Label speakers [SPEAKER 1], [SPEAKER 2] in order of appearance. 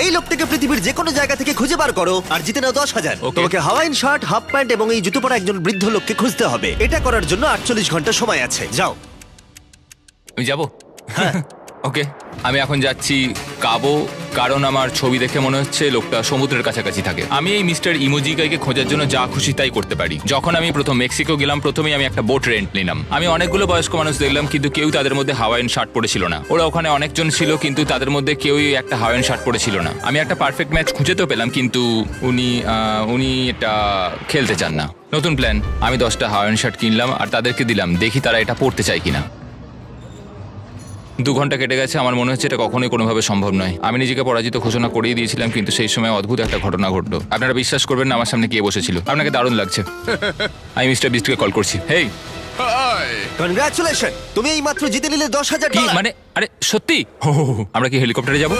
[SPEAKER 1] এই লোকটাকে পৃথিবীর যে কোনো জায়গা থেকে খুঁজে বার করো আর জিতে নাও 10,000।
[SPEAKER 2] Okay.
[SPEAKER 1] তোমাকে হাওয়াইন শার্ট, হাফ প্যান্ট এবং এই জুতো পরা একজন বৃদ্ধ লোককে খুঁজতে হবে। এটা করার জন্য 48 ঘন্টা সময় আছে। যাও।
[SPEAKER 2] আমি যাব ওকে আমি এখন যাচ্ছি কাবো, কারণ আমার ছবি দেখে মনে হচ্ছে লোকটা সমুদ্রের কাছাকাছি থাকে। আমি এই মিস্টার ইমোজিকাইকে খোঁজার জন্য যা খুশি তাই করতে পারি। যখন আমি প্রথম মেক্সিকো গেলাম, প্রথমেই আমি একটা বোট রেন্ট নিলাম। আমি অনেকগুলো বয়স্ক মানুষ দেখলাম, কিন্তু কেউ তাদের মধ্যে হাওয়াইন শার্ট পরেছিল না। ওরা ওখানে অনেকজন ছিল, কিন্তু তাদের মধ্যে কেউই একটা হাওয়াইন শার্ট পরেছিল না। আমি একটা পারফেক্ট ম্যাচ খুঁজে তো পেলাম, কিন্তু উনি এটা খেলতে চান না। নতুন প্ল্যান, আমি 10টা হাওয়াইন শার্ট কিনলাম আর তাদেরকে দিলাম, দেখি তারা এটা পরতে চায় কিনা। 2 ঘন্টা কেটে গেছে, আমার মনে হচ্ছে এটা কখনোই কোনোভাবে সম্ভব নয়। আমি নিজেকে পরাজিত ঘোষণা করেই দিয়েছিলাম, কিন্তু সেই সময় অদ্ভুত একটা ঘটনা ঘটলো। আপনারা বিশ্বাস করবেন না, আমার সামনে কে বসেছিল। আপনাকে দারুণ লাগছে। আমি মিস্টার বিস্টকে কল করছি। হেই,
[SPEAKER 1] কনগ্রাচুলেশন, তুমি এই মাত্র জিতে নিলে 10,000
[SPEAKER 2] কি
[SPEAKER 1] ডলার।
[SPEAKER 2] মানে? আরে সত্যি? হো, হো, হো, আমরা কি হেলিকপ্টারে যাবো?